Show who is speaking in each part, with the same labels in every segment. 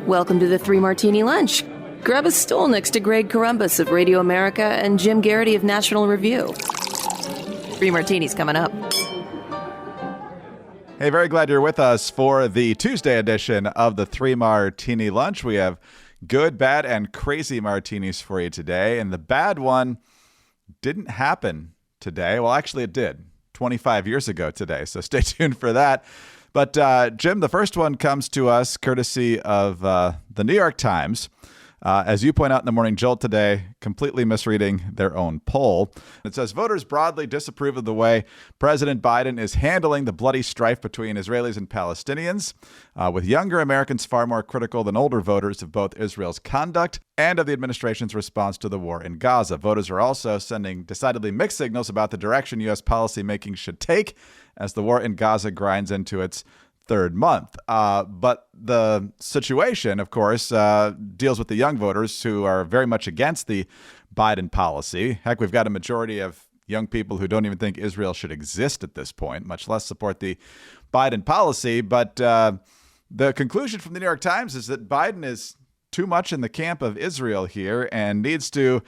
Speaker 1: Welcome to the Three Martini Lunch. Grab a stool next to Greg Columbus of Radio America and Jim Garrity of National Review. Three Martinis coming up.
Speaker 2: Hey, very glad you're with us for the Tuesday edition of the Three Martini Lunch. We have good, bad, and crazy martinis for you today. And the bad one didn't happen today. Well, actually, it did 25 years ago today. So stay tuned for that. But Jim, the first one comes to us courtesy of the New York Times. As you point out in the Morning Jolt today, completely misreading their own poll. It says voters broadly disapprove of the way President Biden is handling the bloody strife between Israelis and Palestinians, with younger Americans far more critical than older voters of both Israel's conduct and of the administration's response to the war in Gaza. Voters are also sending decidedly mixed signals about the direction U.S. policymaking should take as the war in Gaza grinds into its third month. But the situation, of course, deals with the young voters who are very much against the Biden policy. Heck, we've got a majority of young people who don't even think Israel should exist at this point, much less support the Biden policy. But the conclusion from the New York Times is that Biden is too much in the camp of Israel here and needs to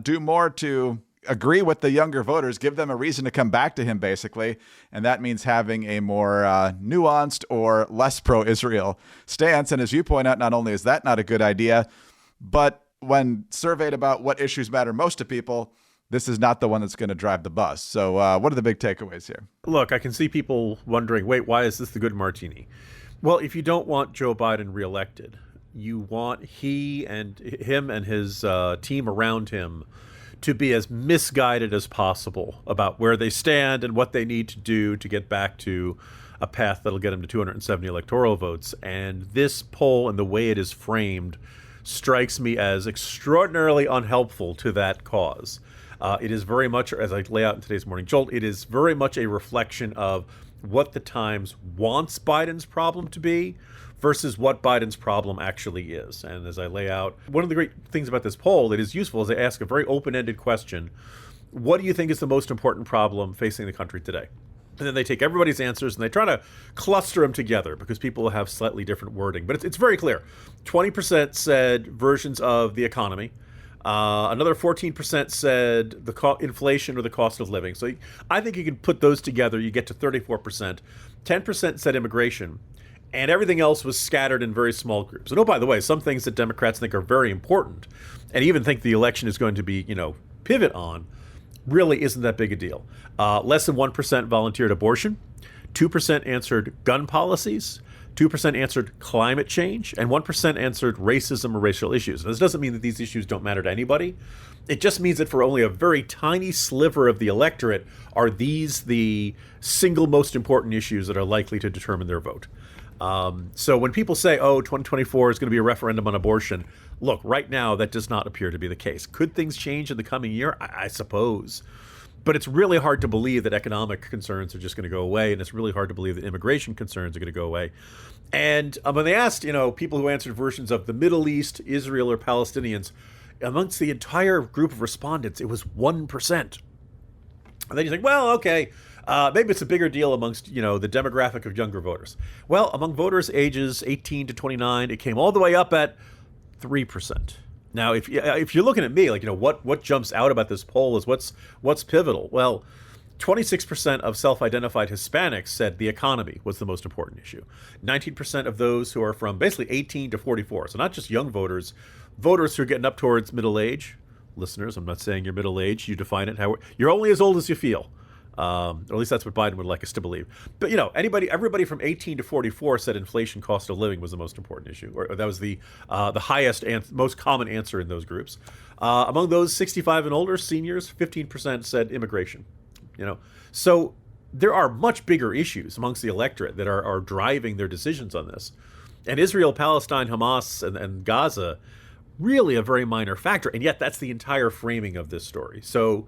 Speaker 2: do more to agree with the younger voters, give them a reason to come back to him, basically. And that means having a more nuanced or less pro-Israel stance. And as you point out, not only is that not a good idea, but when surveyed about what issues matter most to people, this is not the one that's going to drive the bus. So what are the big takeaways here?
Speaker 3: Look, I can see people wondering, wait, why is this the good martini? Well, if you don't want Joe Biden reelected, you want him and his team around him to be as misguided as possible about where they stand and what they need to do to get back to a path that'll get them to 270 electoral votes. And this poll and the way it is framed strikes me as extraordinarily unhelpful to that cause. It is very much, as I lay out in today's Morning Jolt, it is very much a reflection of what the Times wants Biden's problem to be versus what Biden's problem actually is. And as I lay out, one of the great things about this poll that is useful is they ask a very open-ended question. What do you think is the most important problem facing the country today? And then they take everybody's answers and they try to cluster them together because people will have slightly different wording. But it's very clear. 20% said versions of the economy. Another 14% said the inflation or the cost of living. So I think you can put those together. You get to 34%. 10% said immigration. And everything else was scattered in very small groups. And oh, by the way, some things that Democrats think are very important and even think the election is going to be, pivot on, really isn't that big a deal. Less than 1% volunteered abortion. 2% answered gun policies. 2% answered climate change. And 1% answered racism or racial issues. And this doesn't mean that these issues don't matter to anybody. It just means that for only a very tiny sliver of the electorate are these the single most important issues that are likely to determine their vote. So when people say, 2024 is going to be a referendum on abortion, look, right now, that does not appear to be the case. Could things change in the coming year? I suppose. But it's really hard to believe that economic concerns are just going to go away. And it's really hard to believe that immigration concerns are going to go away. And when they asked, people who answered versions of the Middle East, Israel, or Palestinians, amongst the entire group of respondents, it was 1%. And then you think, well, okay. Maybe it's a bigger deal amongst, the demographic of younger voters. Well, among voters ages 18 to 29, it came all the way up at 3%. Now, if you're looking at me, what jumps out about this poll is what's pivotal? Well, 26% of self-identified Hispanics said the economy was the most important issue. 19% of those who are from basically 18 to 44, so not just young voters, voters who are getting up towards middle age. Listeners, I'm not saying you're middle age. You define it how you're only as old as you feel. Or at least that's what Biden would like us to believe. But, everybody from 18 to 44 said inflation, cost of living was the most important issue. Or that was the highest and most common answer in those groups. Among those 65 and older, seniors, 15% said immigration. So there are much bigger issues amongst the electorate that are driving their decisions on this. And Israel, Palestine, Hamas, and Gaza, really a very minor factor. And yet that's the entire framing of this story. So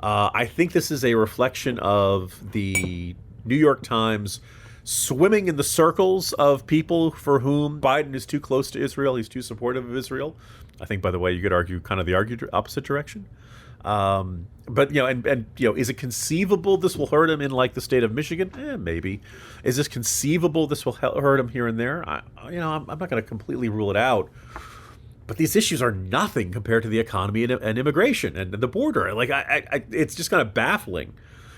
Speaker 3: I think this is a reflection of the New York Times swimming in the circles of people for whom Biden is too close to Israel. He's too supportive of Israel. I think, by the way, you could argue kind of the opposite direction. But, is it conceivable this will hurt him in like the state of Michigan? Maybe. Is this conceivable this will hurt him here and there? I'm not going to completely rule it out. But these issues are nothing compared to the economy and immigration and the border. Like, it's just kind of baffling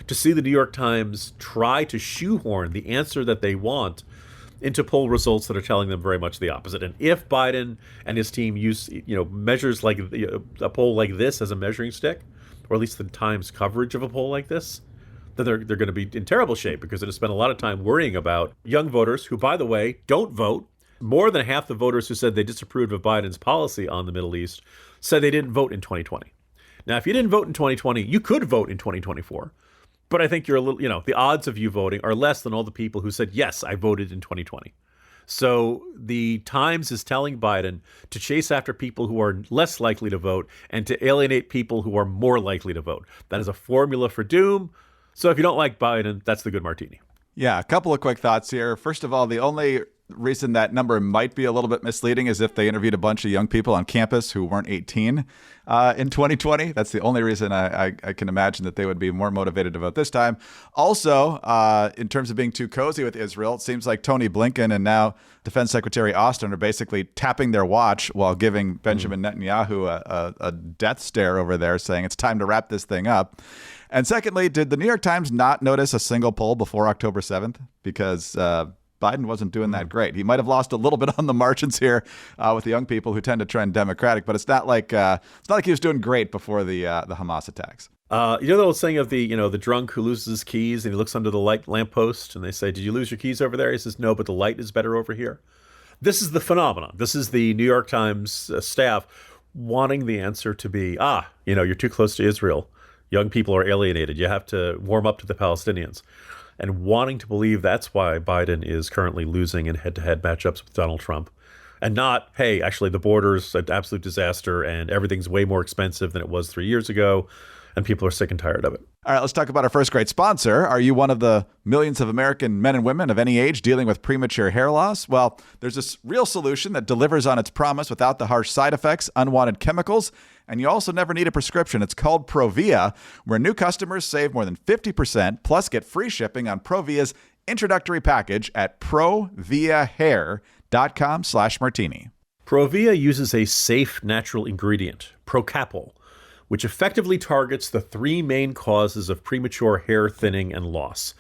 Speaker 3: to see the New York Times try to shoehorn the answer that they want into poll results that are telling them very much the opposite. And if Biden and his team use, measures like a poll like this as a measuring stick, or at least the Times coverage of a poll like this, then they're going to be in terrible shape, because they're going to spend a lot of time worrying about young voters who, by the way, don't vote. More than half the voters who said they disapproved of Biden's policy on the Middle East said they didn't vote in 2020. Now, if you didn't vote in 2020, you could vote in 2024. But I think you're a little, the odds of you voting are less than all the people who said, yes, I voted in 2020. So the Times is telling Biden to chase after people who are less likely to vote and to alienate people who are more likely to vote. That is a formula for doom. So if you don't like Biden, that's the good martini.
Speaker 2: Yeah, a couple of quick thoughts here. First of all, the only reason that number might be a little bit misleading is if they interviewed a bunch of young people on campus who weren't 18 in 2020. That's the only reason I can imagine that they would be more motivated to vote this time. Also, in terms of being too cozy with Israel, it seems like Tony Blinken and now Defense Secretary Austin are basically tapping their watch while giving Benjamin Netanyahu a death stare over there, saying it's time to wrap this thing up. And secondly, did the New York Times not notice a single poll before October 7th? Because Biden wasn't doing that great. He might have lost a little bit on the margins here with the young people who tend to trend Democratic, but it's not like he was doing great before the Hamas attacks.
Speaker 3: The old saying of the drunk who loses his keys and he looks under the lamppost and they say, "Did you lose your keys over there?" He says, "No, but the light is better over here." This is the phenomenon. This is the New York Times staff wanting the answer to be, you're too close to Israel. Young people are alienated. You have to warm up to the Palestinians. And wanting to believe that's why Biden is currently losing in head-to-head matchups with Donald Trump. And not, hey, actually the border's an absolute disaster and everything's way more expensive than it was 3 years ago, and people are sick and tired of it.
Speaker 2: All right, let's talk about our first great sponsor. Are you one of the millions of American men and women of any age dealing with premature hair loss? Well, there's this real solution that delivers on its promise without the harsh side effects, unwanted chemicals, and you also never need a prescription. It's called Provia, where new customers save more than 50%, plus get free shipping on Provia's introductory package at proviahair.com/martini.
Speaker 3: Provia uses a safe natural ingredient, Procapol, which effectively targets the three main causes of premature hair thinning and loss.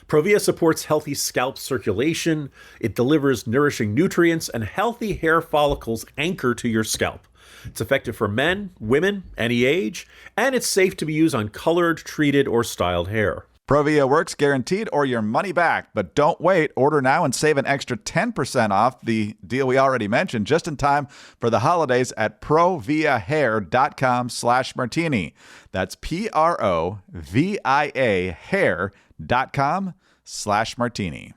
Speaker 3: Provia supports healthy scalp circulation, it delivers nourishing nutrients, and healthy hair follicles anchor to your scalp. It's effective for men, women, any age, and it's safe to be used on colored, treated, or styled hair.
Speaker 2: Provia works guaranteed or your money back. But don't wait. Order now and save an extra 10% off the deal we already mentioned just in time for the holidays at proviahair.com/martini. That's PROVIA hair.com/martini.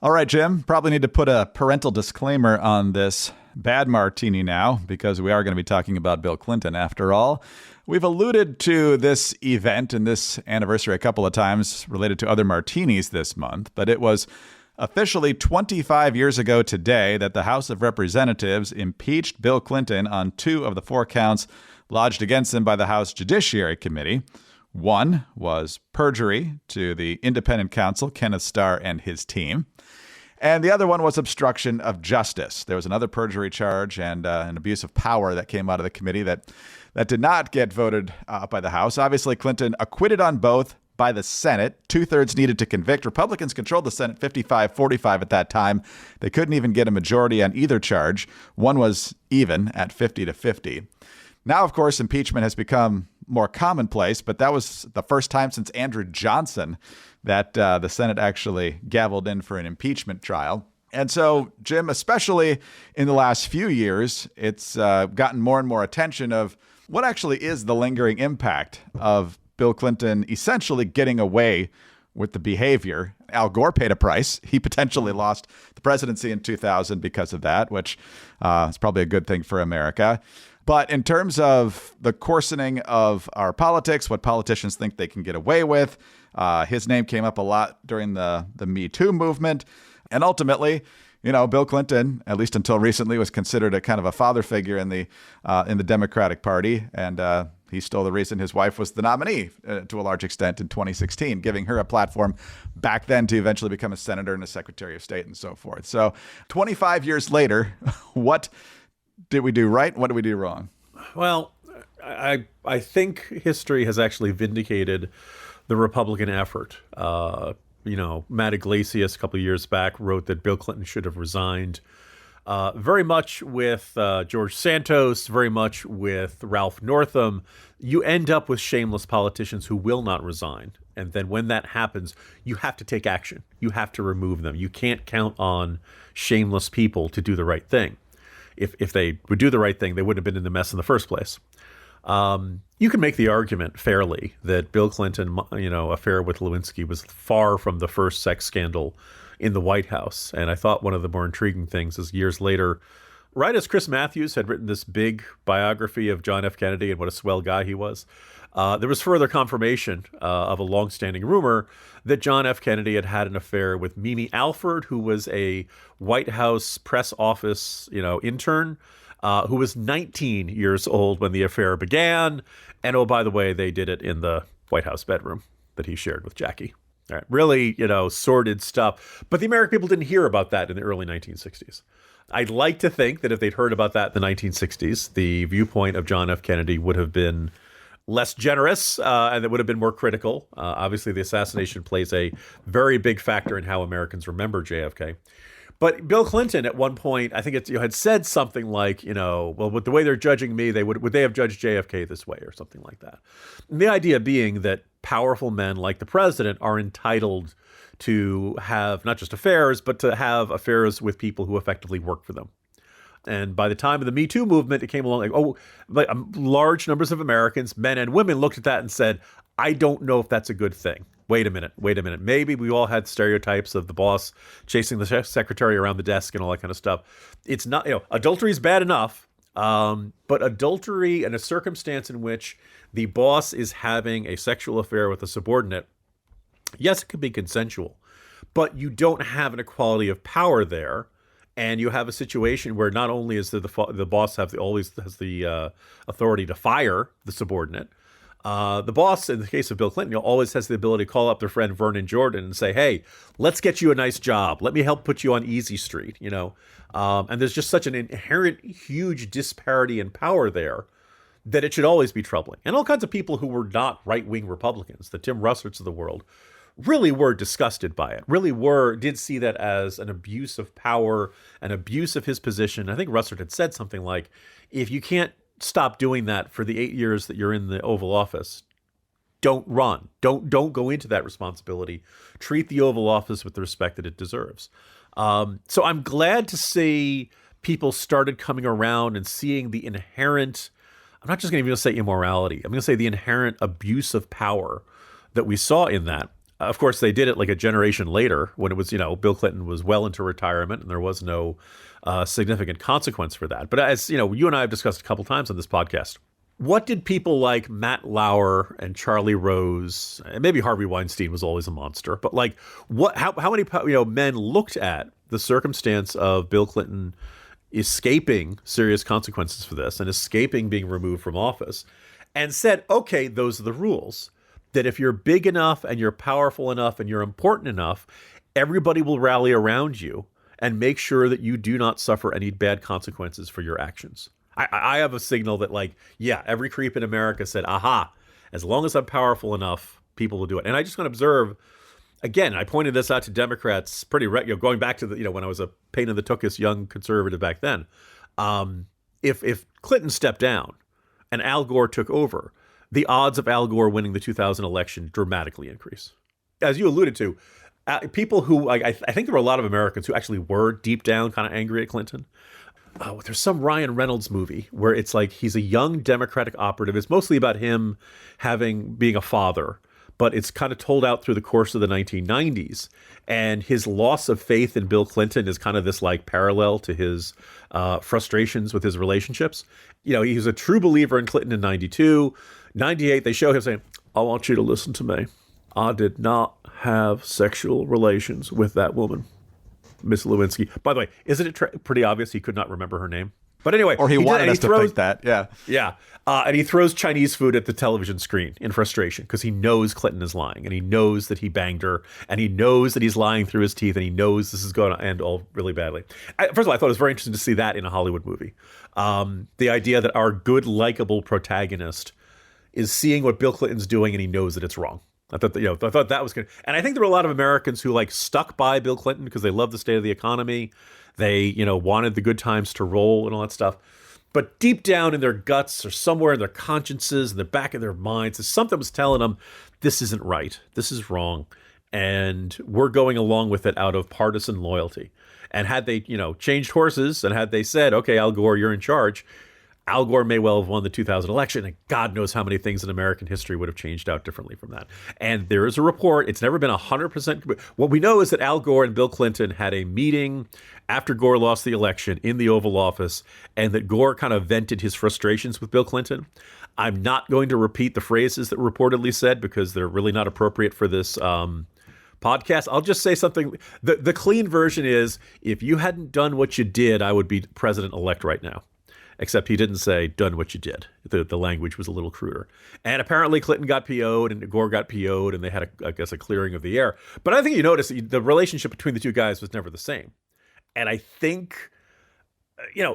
Speaker 2: All right, Jim, probably need to put a parental disclaimer on this bad martini now, because we are going to be talking about Bill Clinton after all. We've alluded to this event and this anniversary a couple of times related to other martinis this month, but it was officially 25 years ago today that the House of Representatives impeached Bill Clinton on 2 of the 4 counts lodged against him by the House Judiciary Committee. One was perjury to the independent counsel, Kenneth Starr, and his team. And the other one was obstruction of justice. There was another perjury charge and an abuse of power that came out of the committee that did not get voted by the House. Obviously, Clinton acquitted on both by the Senate. 2/3 needed to convict. Republicans controlled the Senate 55-45 at that time. They couldn't even get a majority on either charge. One was even at 50-50. Now, of course, impeachment has become more commonplace, but that was the first time since Andrew Johnson that the Senate actually gavelled in for an impeachment trial. And so, Jim, especially in the last few years, it's gotten more and more attention of what actually is the lingering impact of Bill Clinton essentially getting away with the behavior. Al Gore paid a price. He potentially lost the presidency in 2000 because of that, which is probably a good thing for America. But in terms of the coarsening of our politics, what politicians think they can get away with, his name came up a lot during the Me Too movement. And ultimately, Bill Clinton, at least until recently, was considered a kind of a father figure in the Democratic Party. And he's still the reason his wife was the nominee to a large extent in 2016, giving her a platform back then to eventually become a senator and a secretary of state and so forth. So 25 years later, what did we do right? What did we do wrong?
Speaker 3: Well, I think history has actually vindicated the Republican effort. Matt Iglesias a couple of years back wrote that Bill Clinton should have resigned. Very much with George Santos, very much with Ralph Northam. You end up with shameless politicians who will not resign. And then when that happens, you have to take action. You have to remove them. You can't count on shameless people to do the right thing. If they would do the right thing, they wouldn't have been in the mess in the first place. You can make the argument fairly that Bill Clinton, affair with Lewinsky was far from the first sex scandal in the White House. And I thought one of the more intriguing things is years later, right as Chris Matthews had written this big biography of John F. Kennedy and what a swell guy he was, there was further confirmation of a longstanding rumor that John F. Kennedy had had an affair with Mimi Alford, who was a White House press office, intern, who was 19 years old when the affair began. And oh, by the way, they did it in the White House bedroom that he shared with Jackie. All right, really, sordid stuff. But the American people didn't hear about that in the early 1960s. I'd like to think that if they'd heard about that in the 1960s, the viewpoint of John F. Kennedy would have been less generous and it would have been more critical. Obviously, the assassination plays a very big factor in how Americans remember JFK. But Bill Clinton, at one point, I think it had said something like, well, with the way they're judging me, would they have judged JFK this way or something like that. And the idea being that powerful men like the president are entitled to have not just affairs, but to have affairs with people who effectively work for them. And by the time of the Me Too movement, it came along large numbers of Americans, men and women, looked at that and said, I don't know if that's a good thing. Wait a minute. Maybe we all had stereotypes of the boss chasing the secretary around the desk and all that kind of stuff. It's not, adultery is bad enough, but adultery in a circumstance in which the boss is having a sexual affair with a subordinate, yes, it could be consensual, but you don't have an equality of power there. And you have a situation where not only is the boss always has the authority to fire the subordinate, the boss, in the case of Bill Clinton, always has the ability to call up their friend Vernon Jordan and say, hey, let's get you a nice job. Let me help put you on Easy Street, And there's just such an inherent huge disparity in power there that it should always be troubling. And all kinds of people who were not right-wing Republicans, the Tim Russerts of the world, really were disgusted by it, did see that as an abuse of power, an abuse of his position. I think Russert had said something like, if you can't stop doing that for the 8 years that you're in the Oval Office, don't run. Don't go into that responsibility. Treat the Oval Office with the respect that it deserves. So I'm glad to see people started coming around and seeing the inherent, I'm not just going to say immorality, I'm going to say the inherent abuse of power that we saw in that. Of course, they did it like a generation later when it was, Bill Clinton was well into retirement and there was no significant consequence for that. But as you and I have discussed a couple times on this podcast, what did people like Matt Lauer and Charlie Rose, and maybe Harvey Weinstein was always a monster, but how many men looked at the circumstance of Bill Clinton escaping serious consequences for this and escaping being removed from office and said, okay, those are the rules. That if you're big enough and you're powerful enough and you're important enough, everybody will rally around you and make sure that you do not suffer any bad consequences for your actions. I have a signal that every creep in America said, aha, as long as I'm powerful enough, people will do it. And I just want to observe, again, I pointed this out to Democrats pretty going back to when I was a pain in the tuchus young conservative back then. If Clinton stepped down and Al Gore took over, the odds of Al Gore winning the 2000 election dramatically increase. As you alluded to, people who, I think there were a lot of Americans who actually were deep down kind of angry at Clinton. There's some Ryan Reynolds movie where it's like he's a young Democratic operative. It's mostly about him being a father, but it's kind of told out through the course of the 1990s. And his loss of faith in Bill Clinton is kind of this parallel to his frustrations with his relationships. He was a true believer in Clinton in 92. 98, they show him saying, I want you to listen to me. I did not have sexual relations with that woman. Miss Lewinsky. By the way, isn't it pretty obvious he could not remember her name? But anyway,
Speaker 2: or he wanted us to think that. Yeah.
Speaker 3: Yeah. And he throws Chinese food at the television screen in frustration because he knows Clinton is lying, and he knows that he banged her, and he knows that he's lying through his teeth, and he knows this is going to end all really badly. First of all, I thought it was very interesting to see that in a Hollywood movie. The idea that our good, likable protagonist is seeing what Bill Clinton's doing, and he knows that it's wrong. I thought that was good. And I think there were a lot of Americans who stuck by Bill Clinton because they love the state of the economy. They, wanted the good times to roll and all that stuff. But deep down in their guts or somewhere in their consciences, in the back of their minds, something was telling them, this isn't right. This is wrong. And we're going along with it out of partisan loyalty. And had they, changed horses and had they said, okay, Al Gore, you're in charge, Al Gore may well have won the 2000 election, and God knows how many things in American history would have changed out differently from that. And there is a report. It's never been 100%. What we know is that Al Gore and Bill Clinton had a meeting after Gore lost the election in the Oval Office, and that Gore kind of vented his frustrations with Bill Clinton. I'm not going to repeat the phrases that were reportedly said because they're really not appropriate for this podcast. I'll just say something. The clean version is, if you hadn't done what you did, I would be president-elect right now. Except he didn't say, done what you did. The language was a little cruder. And apparently Clinton got PO'd and Gore got PO'd, and they had, a clearing of the air. But I think you notice the relationship between the two guys was never the same. And I think,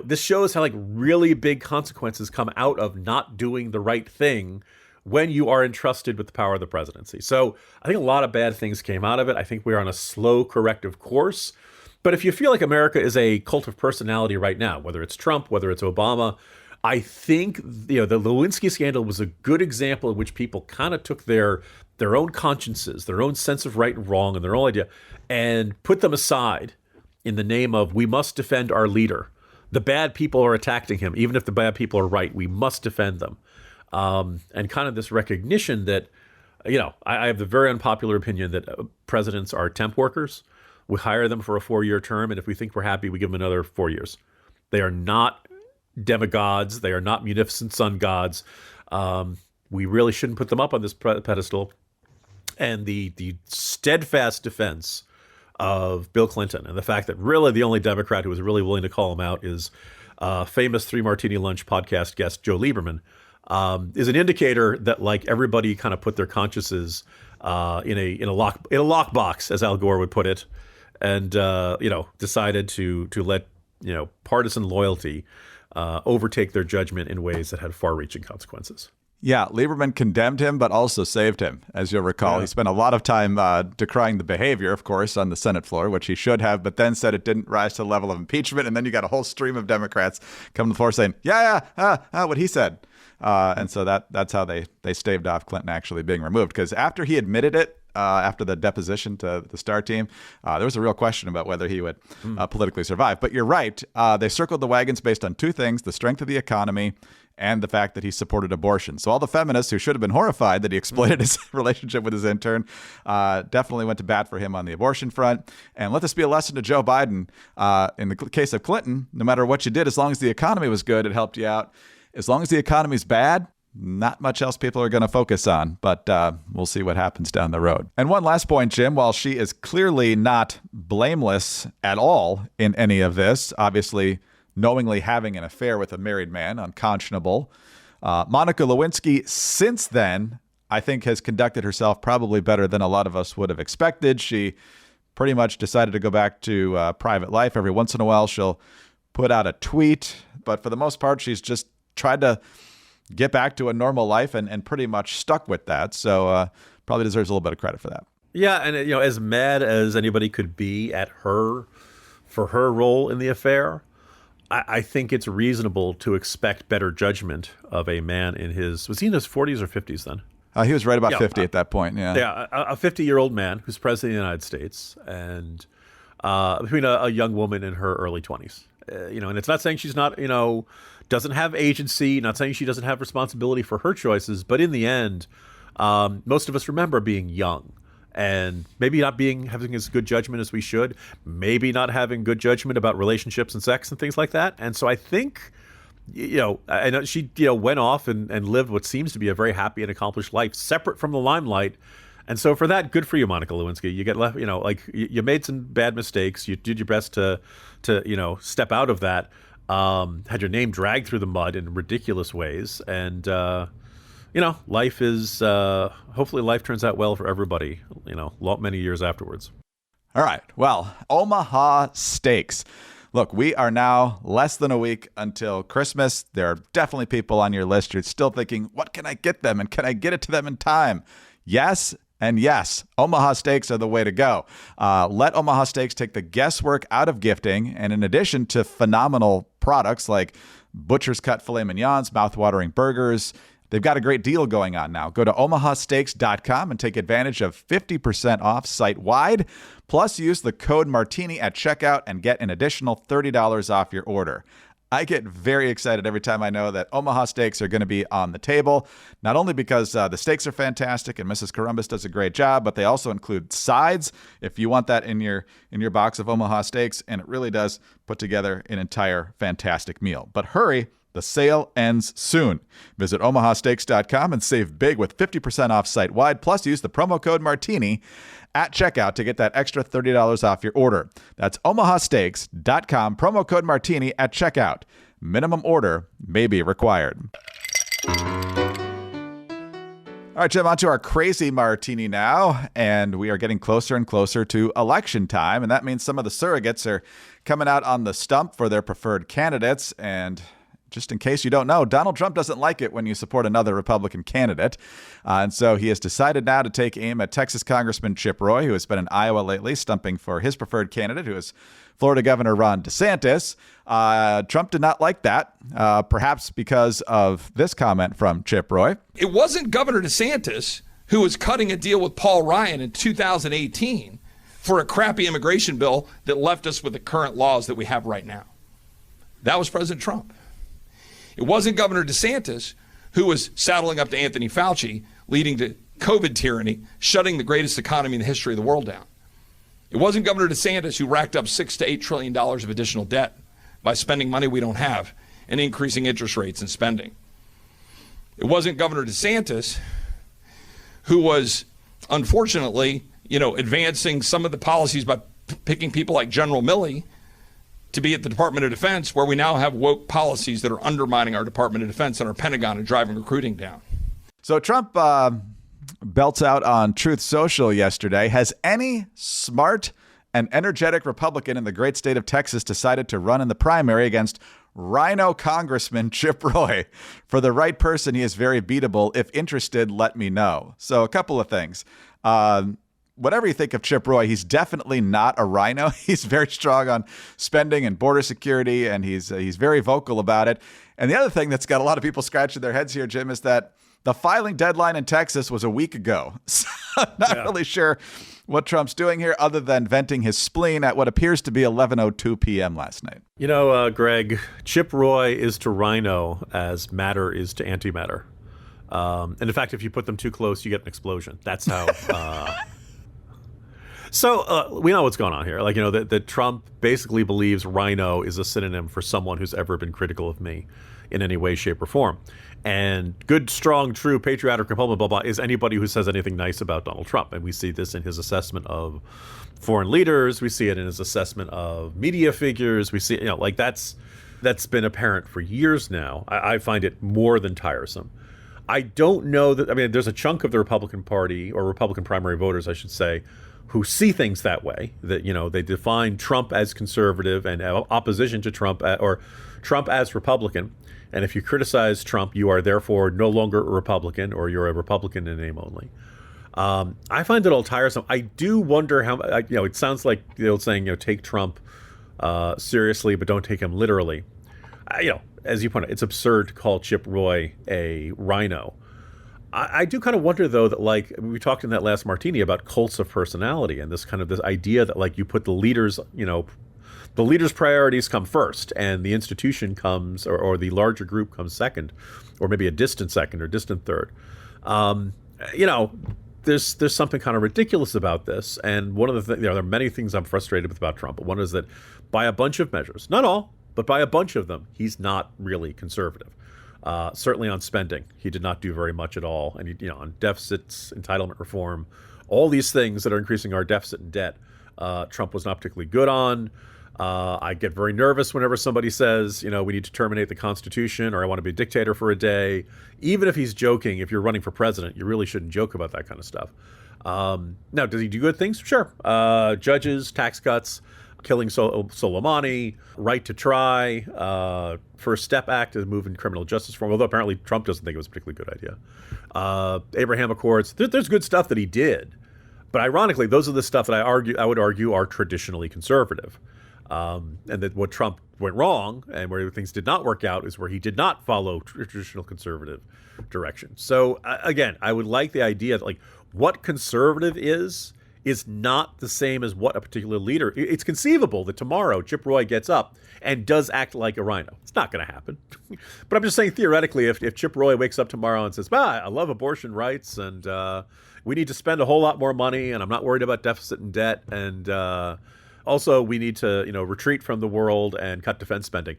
Speaker 3: this shows how really big consequences come out of not doing the right thing when you are entrusted with the power of the presidency. So I think a lot of bad things came out of it. I think we're on a slow corrective course. But if you feel like America is a cult of personality right now, whether it's Trump, whether it's Obama, I think the Lewinsky scandal was a good example in which people kind of took their own consciences, their own sense of right and wrong, and their own idea, and put them aside in the name of, we must defend our leader. The bad people are attacking him. Even if the bad people are right, we must defend them. And kind of this recognition that, I have the very unpopular opinion that presidents are temp workers. We hire them for a 4-year term, and if we think we're happy, we give them another 4 years. They are not demigods. They are not munificent sun gods. We really shouldn't put them up on this pedestal. And the steadfast defense of Bill Clinton and the fact that really the only Democrat who was really willing to call him out is famous 3 Martini Lunch podcast guest Joe Lieberman, is an indicator that everybody kind of put their consciences in a lockbox, as Al Gore would put it, and decided to let partisan loyalty overtake their judgment in ways that had far-reaching consequences.
Speaker 2: Yeah, Lieberman condemned him, but also saved him. As you'll recall, He spent a lot of time decrying the behavior, of course, on the Senate floor, which he should have, but then said it didn't rise to the level of impeachment. And then you got a whole stream of Democrats come to the floor saying, what he said. And so that's how they staved off Clinton actually being removed. Because after he admitted it, after the deposition to the Star team, there was a real question about whether he would politically survive. But you're right. They circled the wagons based on 2 things: the strength of the economy and the fact that he supported abortion. So all the feminists who should have been horrified that he exploited his relationship with his intern definitely went to bat for him on the abortion front. And let this be a lesson to Joe Biden. In the case of Clinton, no matter what you did, as long as the economy was good, it helped you out. As long as the economy's bad, not much else people are going to focus on, but we'll see what happens down the road. And one last point, Jim, while she is clearly not blameless at all in any of this, obviously knowingly having an affair with a married man, unconscionable, Monica Lewinsky since then, I think, has conducted herself probably better than a lot of us would have expected. She pretty much decided to go back to private life. Every once in a while, she'll put out a tweet, but for the most part, she's just tried to get back to a normal life and pretty much stuck with that. So probably deserves a little bit of credit for that.
Speaker 3: Yeah. And, as mad as anybody could be at her for her role in the affair, I think it's reasonable to expect better judgment of a man was he in his 40s or 50s then?
Speaker 2: He was right about 50 at that point. Yeah.
Speaker 3: Yeah. A 50-year-old man who's president of the United States and between a young woman in her early 20s. And it's not saying she's not, doesn't have agency, not saying she doesn't have responsibility for her choices, but in the end, most of us remember being young and maybe not having as good judgment as we should, maybe not having good judgment about relationships and sex and things like that. And so I think, I know she, went off and lived what seems to be a very happy and accomplished life separate from the limelight. And so for that, good for you, Monica Lewinsky. You get left, like you made some bad mistakes. You did your best to step out of that. Had your name dragged through the mud in ridiculous ways. And, life is, hopefully life turns out well for everybody, many years afterwards.
Speaker 2: All right. Well, Omaha Steaks. Look, we are now less than a week until Christmas. There are definitely people on your list who're still thinking, what can I get them? And can I get it to them in time? Yes. And yes, Omaha Steaks are the way to go. Let Omaha Steaks take the guesswork out of gifting. And in addition to phenomenal products like butcher's cut filet mignons, mouthwatering burgers, they've got a great deal going on now. Go to omahasteaks.com and take advantage of 50% off site-wide. Plus, use the code Martini at checkout and get an additional $30 off your order. I get very excited every time I know that Omaha Steaks are going to be on the table, not only because the steaks are fantastic and Mrs. Columbus does a great job, but they also include sides if you want that in your box of Omaha Steaks, and it really does put together an entire fantastic meal. But hurry, the sale ends soon. Visit omahasteaks.com and save big with 50% off site-wide, plus use the promo code Martini at checkout to get that extra $30 off your order. That's omahasteaks.com, promo code Martini at checkout. Minimum order may be required. All right, Jim, on to our crazy martini now, and we are getting closer and closer to election time, and that means some of the surrogates are coming out on the stump for their preferred candidates. And just in case you don't know, Donald Trump doesn't like it when you support another Republican candidate. And so he has decided now to take aim at Texas Congressman Chip Roy, who has been in Iowa lately, stumping for his preferred candidate, who is Florida Governor Ron DeSantis. Trump did not like that, perhaps because of this comment from Chip Roy.
Speaker 4: It wasn't Governor DeSantis who was cutting a deal with Paul Ryan in 2018 for a crappy immigration bill that left us with the current laws that we have right now. That was President Trump. It wasn't Governor DeSantis who was saddling up to Anthony Fauci, leading to COVID tyranny, shutting the greatest economy in the history of the world down. It wasn't Governor DeSantis who racked up $6 to $8 trillion of additional debt by spending money we don't have and increasing interest rates and spending. It wasn't Governor DeSantis who was, unfortunately, advancing some of the policies by picking people like General Milley to be at the Department of Defense, where we now have woke policies that are undermining our Department of Defense and our Pentagon and driving recruiting down.
Speaker 2: So Trump belts out on Truth Social yesterday. Has any smart and energetic Republican in the great state of Texas decided to run in the primary against RINO Congressman Chip Roy? For the right person, he is very beatable. If interested, let me know. So a couple of things. Whatever you think of Chip Roy, he's definitely not a RINO. He's very strong on spending and border security, and he's very vocal about it. And the other thing that's got a lot of people scratching their heads here, Jim, is that the filing deadline in Texas was a week ago. So not really sure what Trump's doing here other than venting his spleen at what appears to be 11:02 p.m. last night.
Speaker 3: Greg, Chip Roy is to RINO as matter is to antimatter. And in fact, if you put them too close, you get an explosion. That's how... So we know what's going on here. That Trump basically believes RINO is a synonym for someone who's ever been critical of me in any way, shape, or form. And good, strong, true, patriotic Republican, blah, blah, is anybody who says anything nice about Donald Trump. And we see this in his assessment of foreign leaders. We see it in his assessment of media figures. We see, that's been apparent for years now. I find it more than tiresome. I don't know that, there's a chunk of the Republican Party, or Republican primary voters, I should say, who see things that way, that, they define Trump as conservative and opposition to Trump, or Trump as Republican. And if you criticize Trump, you are therefore no longer a Republican, or you're a Republican in name only. I find it all tiresome. I do wonder how, it sounds like the old saying, take Trump seriously, but don't take him literally. As you point out, it's absurd to call Chip Roy a RINO. I do kind of wonder, though, that we talked in that last martini about cults of personality and this idea that you put the leaders, the leaders' priorities come first and the institution comes, or the larger group comes second, or maybe a distant second or distant third. There's something kind of ridiculous about this. And one of the things, there are many things I'm frustrated with about Trump, but one is that by a bunch of measures, not all, but by a bunch of them, he's not really conservative. Certainly on spending, he did not do very much at all. And on deficits, entitlement reform, all these things that are increasing our deficit and debt, Trump was not particularly good on. I get very nervous whenever somebody says, we need to terminate the Constitution, or I want to be a dictator for a day. Even if he's joking, if you're running for president, you really shouldn't joke about that kind of stuff. Now, does he do good things? Sure. Judges, tax cuts, killing Soleimani, right to try, First Step Act is moving criminal justice reform, although apparently Trump doesn't think it was a particularly good idea. Abraham Accords, there's good stuff that he did. But ironically, those are the stuff that I would argue are traditionally conservative. And that what Trump went wrong and where things did not work out is where he did not follow traditional conservative direction. So again, I would like the idea that what conservative is not the same as what a particular leader. It's conceivable that tomorrow Chip Roy gets up and does act like a RINO. It's not going to happen. But I'm just saying theoretically, if Chip Roy wakes up tomorrow and says, I love abortion rights and we need to spend a whole lot more money and I'm not worried about deficit and debt and also, we need to, retreat from the world and cut defense spending.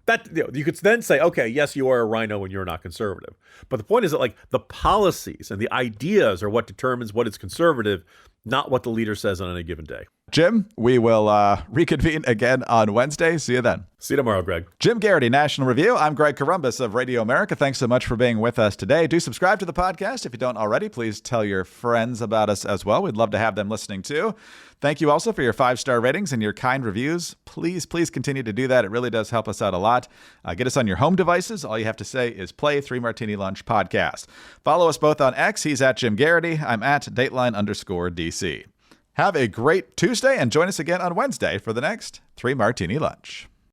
Speaker 3: That you could then say, okay, yes, you are a RINO and you're not conservative. But the point is that the policies and the ideas are what determines what is conservative, not what the leader says on any given day.
Speaker 2: Jim, we will reconvene again on Wednesday. See you then.
Speaker 3: See you tomorrow, Greg.
Speaker 2: Jim Garrity, National Review. I'm Greg Corombos of Radio America. Thanks so much for being with us today. Do subscribe to the podcast. If you don't already, please tell your friends about us as well. We'd love to have them listening too. Thank you also for your 5-star ratings and your kind reviews. Please continue to do that. It really does help us out a lot. Get us on your home devices. All you have to say is play 3 Martini Lunch podcast. Follow us both on X. He's at Jim Garrity. I'm at Dateline_DC. Have a great Tuesday and join us again on Wednesday for the next 3 Martini Lunch.